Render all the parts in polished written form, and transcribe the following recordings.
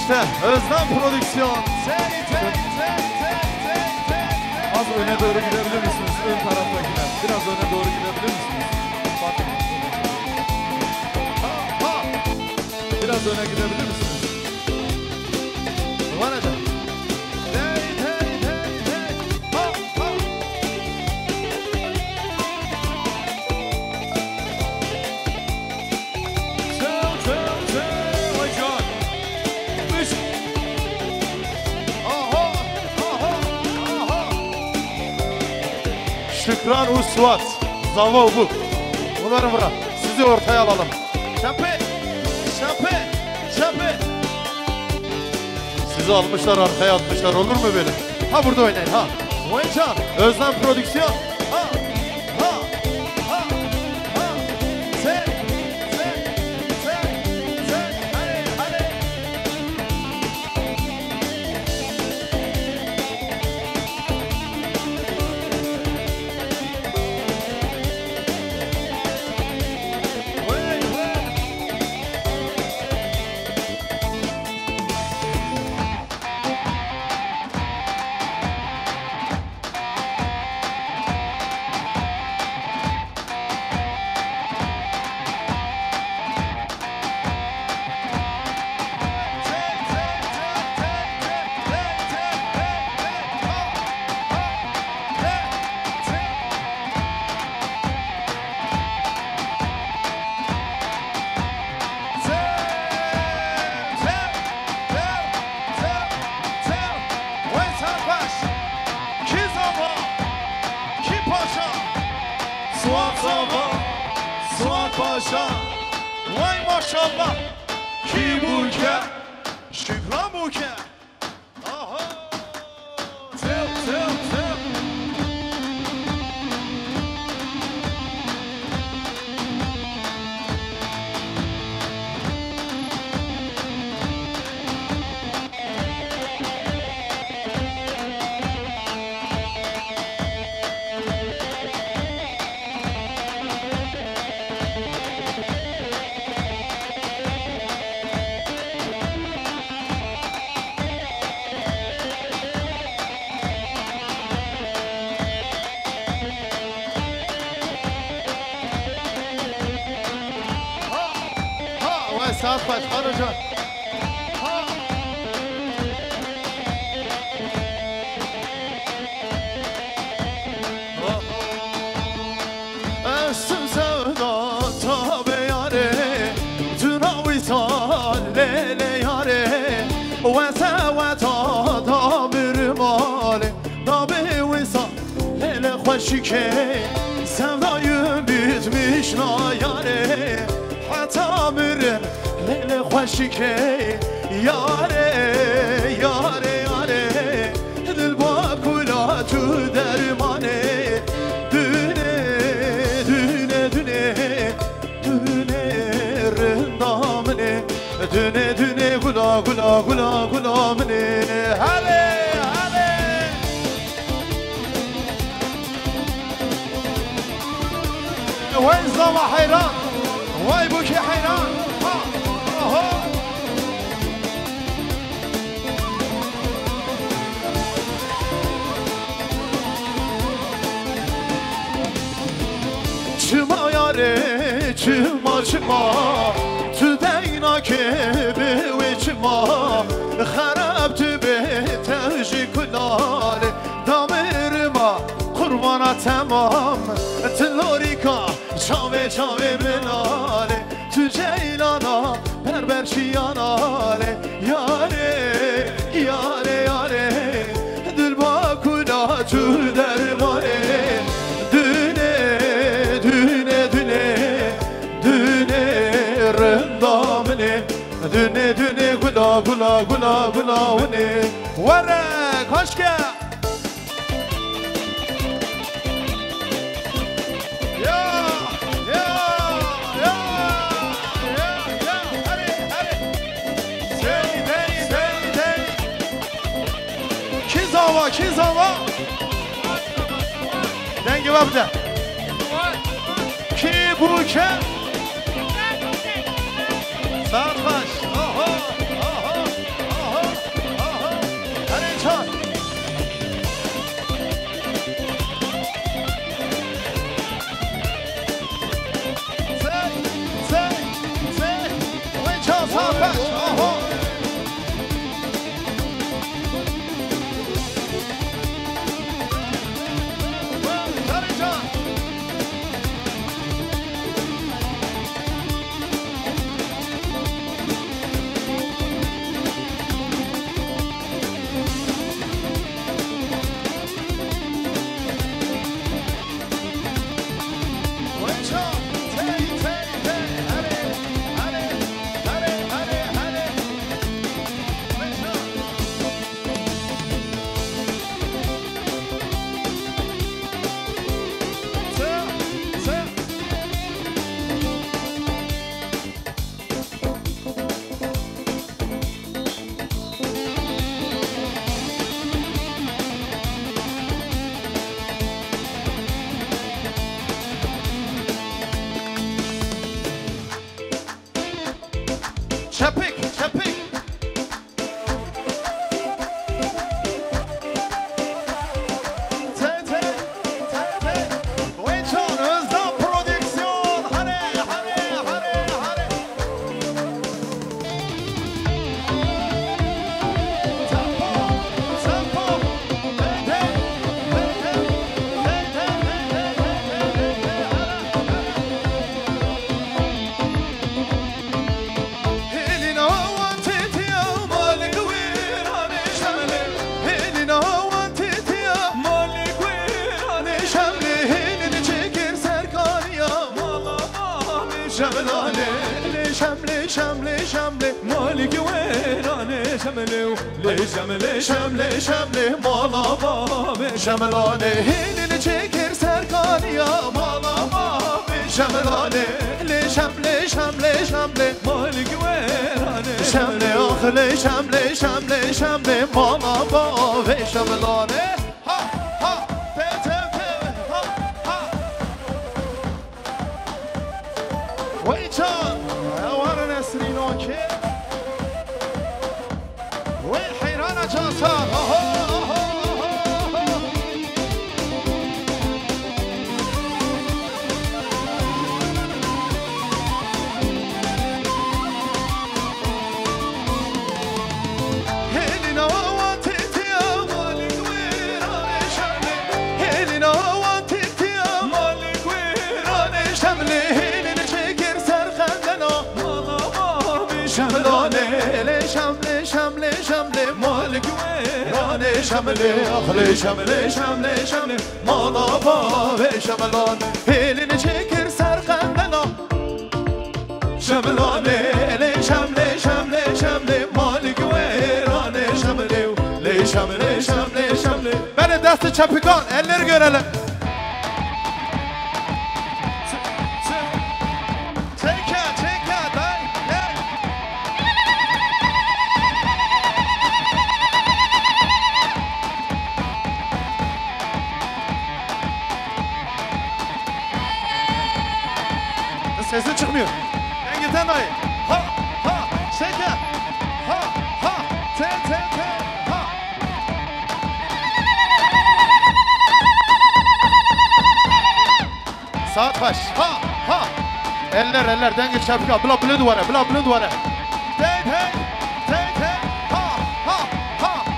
işte Özlem Prodüksiyon. Az öne doğru gidebilir misiniz? Ön taraftakiler. Biraz öne doğru gidebilir misiniz? Biraz öne gidebilir misiniz? Var eder. Şükran Usvat, Zava Ubuk. Bunları bırak. Sizi ortaya alalım. Şampe, şampe, şampe. Sizi almışlar, arkaya atmışlar. Olur mu böyle? Ha burada oynayın ha. Oyuncan, Özlem Prodüksiyon. Ha, ha, ha, ha. Sen, hadi, hadi. Vay maşallah ki bu ke Şükran bu ke. Aha tel tel tel. Saat baş, hocam. Östüm sevda tabi yare, Tünavi lele yare, ve sevda da bir male, da bir visa lele hoşike, sevdayı bitmiş na yare, hatta mirin lele hoşike, yare yare yare, dil bakula tu dermane, düne düne düne düne rındamne, düne düne gula gula gula gula mne, hale hale. Vay zama hayran, vay bu ki hayran. Çıma yare, çıma çıma, tüdeyna kebe ve çıma, harap tübe tercih kulale, damirma kurbana tamam, tlorika çave çave benale, tüceylana berber şiyanale, yare yare yare, dilba kula tü dermane. Düne düne gula gula gula gula ne Varek hoş gel. Ya ya ya ya ya hadi hadi. Sey Kizava Dengi vabda Ki buke Saat baş. شملانه شمله شمله شمله مالک ویرانه شمله شمله شمله شمله مالا باب شملانه هیلین چکر سرکانیا مالا باب شملانه شمله شمله شمله مالک ویرانه شمله آخله شمله شمله شمله مالا باب شملانه ها ها ته ها ها ویچان اوار نسرین اوکی وی حیران جانسان شمله شمله شمله مالک ویرانه شمله آخله شمله شمله شمله مالا باوه شملانه هیلین چکر سرخندنا شملانه شمله شمله شمله مالک ویرانه شمله شمله شمله شمله بله دست چپگان eller görelim Sesi çıkmıyor. Dengeten dayı. Ha ha şeker. Ha ha te te te ha. Saat baş. Ha ha. Eller denge çapka. Bla bla duvara. Bla bla duvara. Hey hey. Hey hey. Ha ha ha.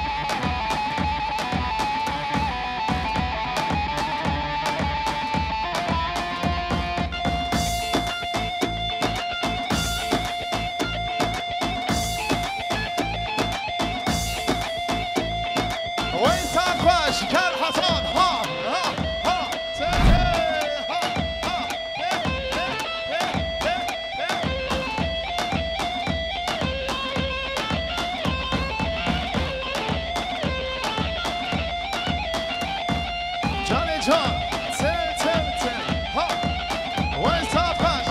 شکر حسن ها ها ها جان جان ها وین صافش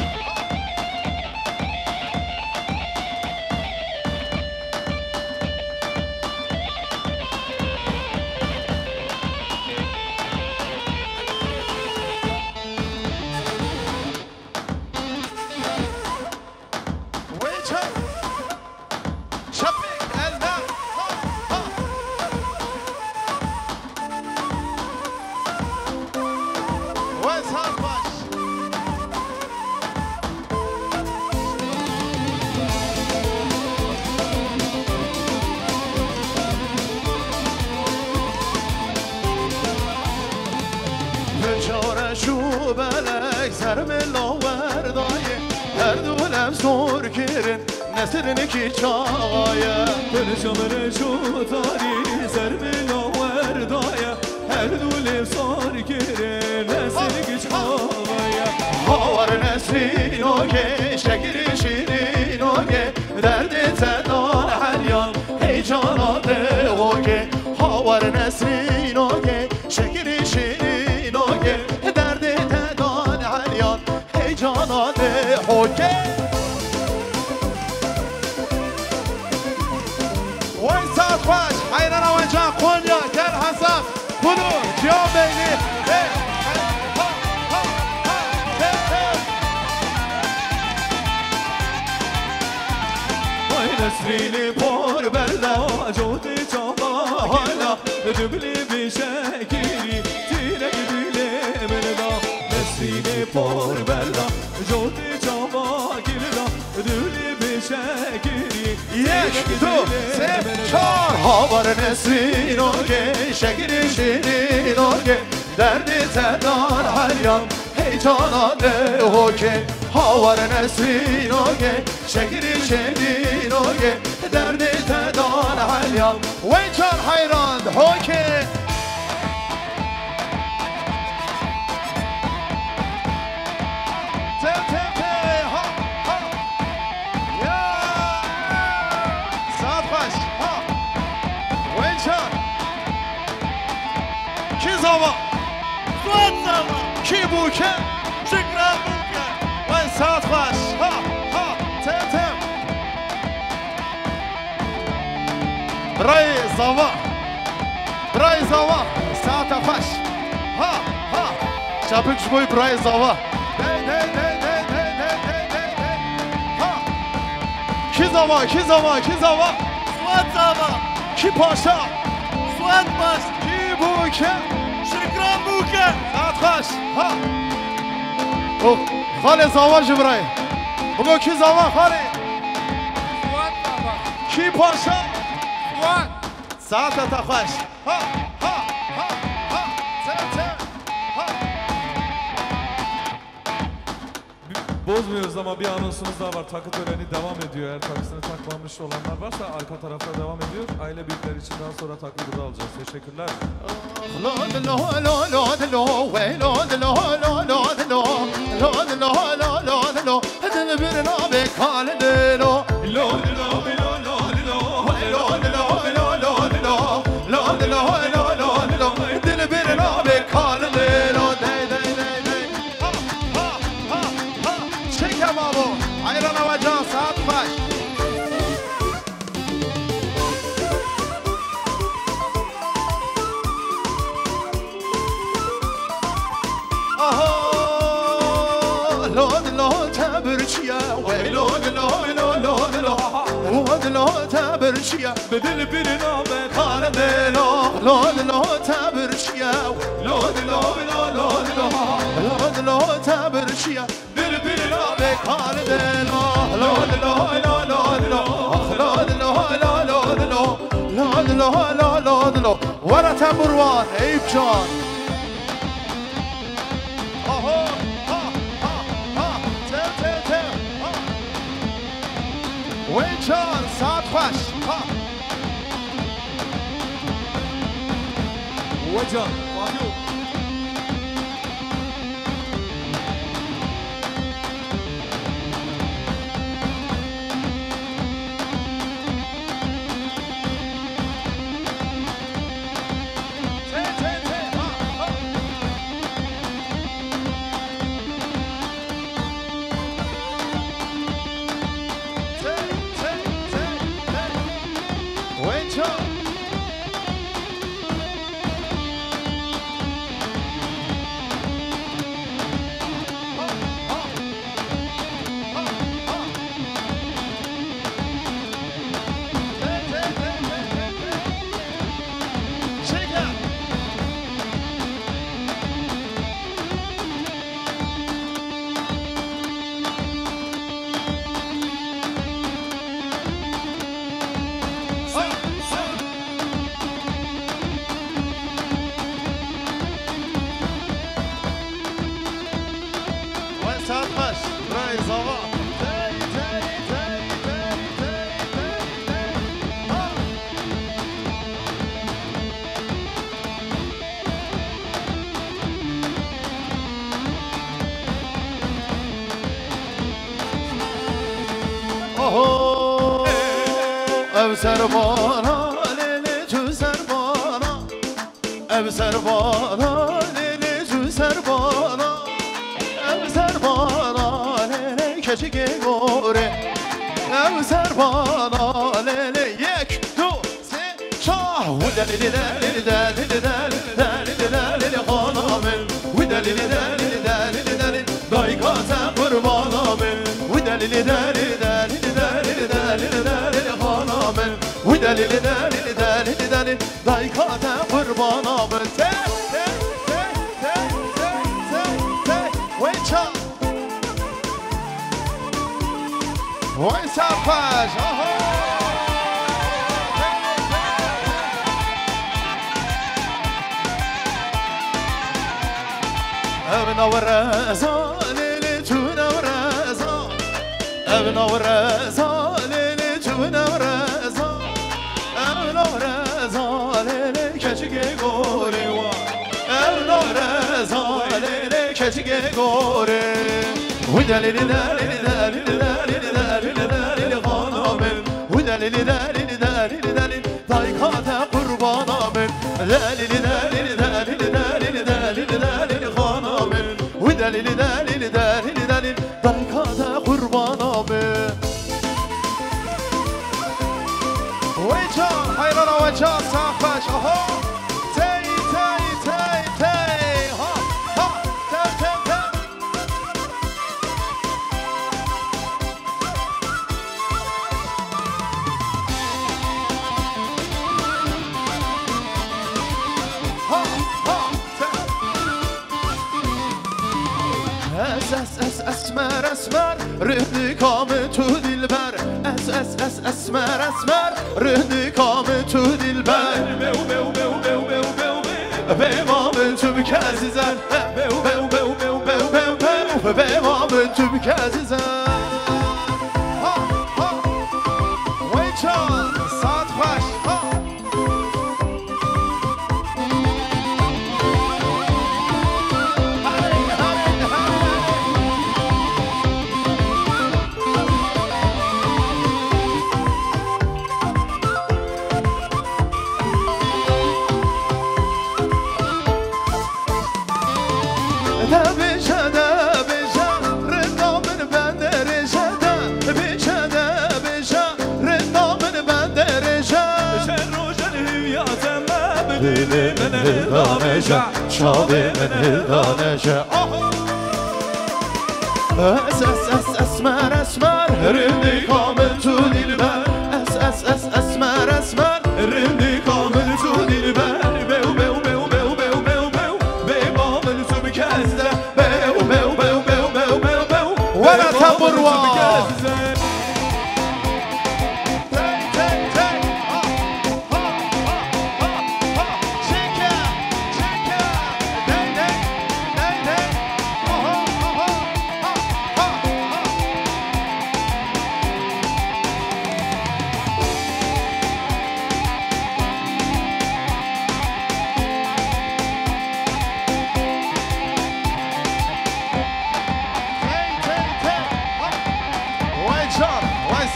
بلک سرم لاوردایه هر دولم سور کرن نسرن کی چاغایه دل شمر شو تاری سرم لاوردایه هر دولم سور کرن نسرن کی چاغایه هاور نسرین اوگه شکر شیرین اوگه درد تدان حریان هیجانات اوگه هاور نسرین اوگه شکر شیرین اوگه جانات حکه وین ساعت خوش حیران وینجان قونیا گر حسن کلو جیان بینی نسرین پر بلا جوت چاقا حالا دبلی بشکری تیرک بیله من دا نسرین پر بلا جوت چاقا گیردا دبلی بشکری یک دو سه چهار هاور نسرین اوگه شکر شیرین اوگه درد تدار حریان هیجانات اوگه هاور نسرین اوگه شکر شیرین اوگه درد تدار حریان ویچان حیران اوگه ته ته ته ها زوا سواد زوا کی بوکه شکرا بوکه وای ساعت باش ها ها تم برای زوا ساعت باش ها شبک شوی برای زوا ها کی زوا سواد زوا کی پاشا سواد باش کی بوکه شکرا بوکه ساعت باش ها اوه خاله زوا جبرای بگو کی زوا خاله سواد زوا کی پاشا سواد ساعت تا خوش ها Bozmuyoruz ama bir anonsumuz daha var. Takı töreni devam ediyor. Eğer takısını takmamış olanlar varsa arka tarafta devam ediyor. Aile büyükleri için daha sonra takı burada alacağız. Teşekkürler. تبرشيا Bedeli bir name خالد لو تبرشيا لو تبرشيا Deli bir name خالد لو ولا تمروان عيب جان وين جان ساعت خوش Vacan Mahmut وين جان ev serbana lele cü serbana ev serbana lele cü serbana ev serbana lele keçike gore ev serbana lele yek du se şah lele lele lele hanamel lele lele dayka sen kurbanamel lele lele دلی دایکات قربانم ته ویچا ویچا پاش ابن ورزا لیلی چون ورزا ابن ورزا لیلی چون ورزا ابن ورزا لیلی کچگه گوری ابن ورزا لیلی کچگه گوری و دلیلی دلیلی دلیلی دلیلی دلیلی دلیلی خانمم و دلیلی دلیلی دلیلی دلیلی دایکات قربانم دلیلی دلیلی دلیلی دلیلی دلیلی دلیلی دلیلی دلیل برکات قربانامه ویچان حیران ویچان صافش آها تی تی تی تی ها ها تی تی تی ها ها تی اسمر اسمر رهدی کام تو دلبر اسمر اسمر رهدی کام تو دلبر Beu, beu, beu, beu, beu, beu, beu. بمامن تو بکزیزن بو بو بو بو بو بو بو بمامن تو بکزیزن ها ها ویچان ساعت خوش ها شادي من هدانجة اسمر اسمر رندي كامل تو دلبر اسمر اسمر رندي كامل تو دلبر بيو بيو بيو بيو بيو بيو بيو بيو تو بكزده بيو بيو بيو بيو بيو بيو بيو ولا تبروا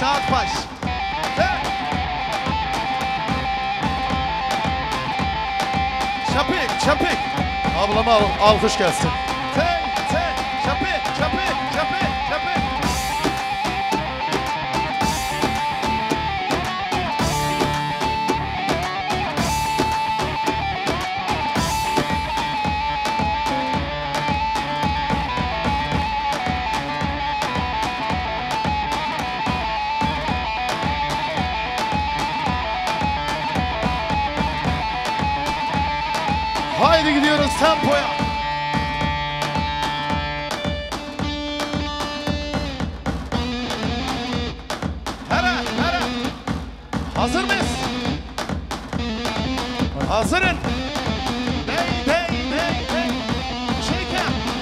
ساعت باش Şapik, şapik. Ablama alkış gelsin. Şapik, şapik, şapik, şapik. Haydi gidiyoruz tempoya. Hele. Hazır mıyız? Hazırın. Dey. Shake it.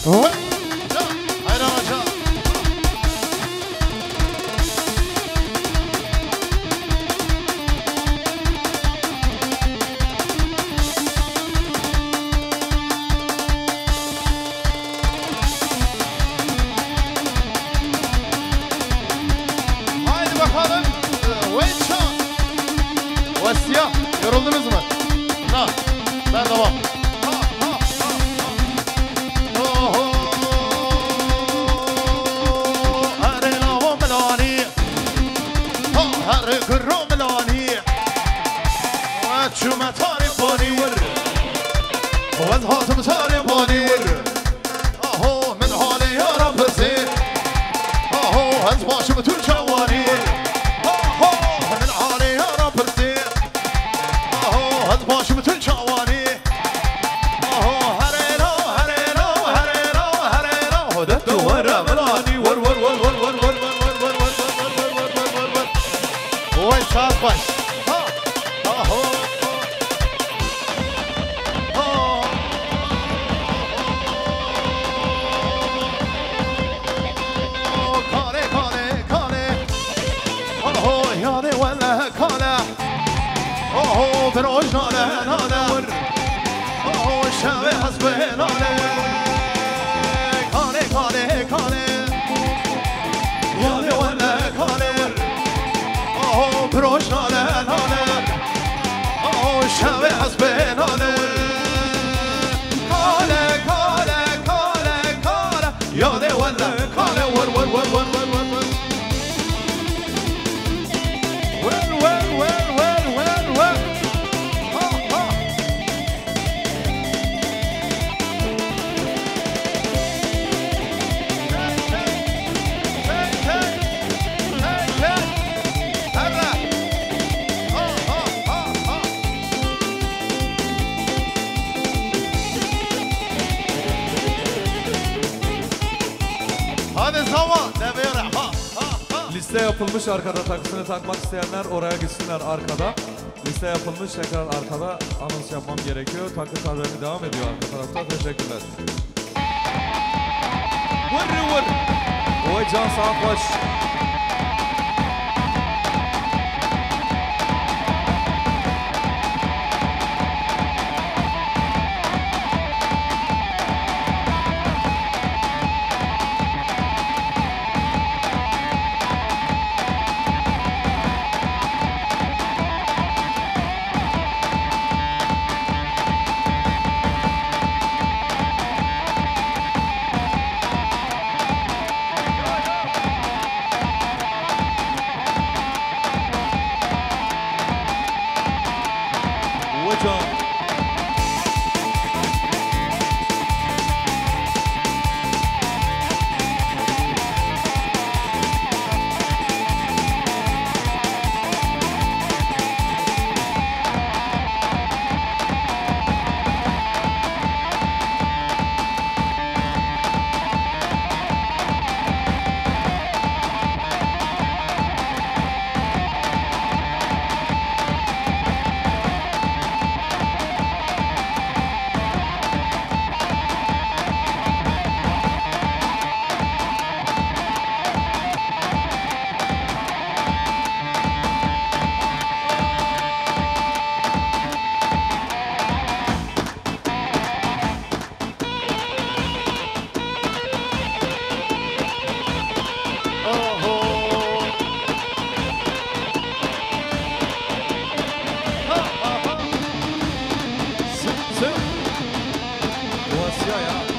هيدا رجال haydi bakalım wait shot Vasya yoruldunuz mu? Ha ben devam هر گرم لانی و چوم تاری بانی ور و از هاتم تاری بانی ور آهو من حالی یارا پسی آهو از باشم تو جوانی آهو من حالی یارا پسی آهو از باشم تو جوانی آهو هرینا هرینا هرینا هرینا ده تو ور ملانی ور ور ور ور ور ور وای ساعت باش کاله کاله کاله یاده ولا کاله بروش ناله ناله شبه حسب ناله کاله کاله کاله یاده ولا کاله بروش ناله ناله شبه حسب ناله کاله کاله کاله کاله یاده ولا کاله ور ور ور ور ور ور ور ور ور ور ور ور hadi zaman devire Liste yapılmış arkada, takısını takmak isteyenler oraya gitsinler arkada. Liste yapılmış, tekrar arkada anons yapmam gerekiyor. Takı tavreni devam ediyor arka tarafta. Teşekkürler. Vur vur. Oy Can Sağbaş. ya.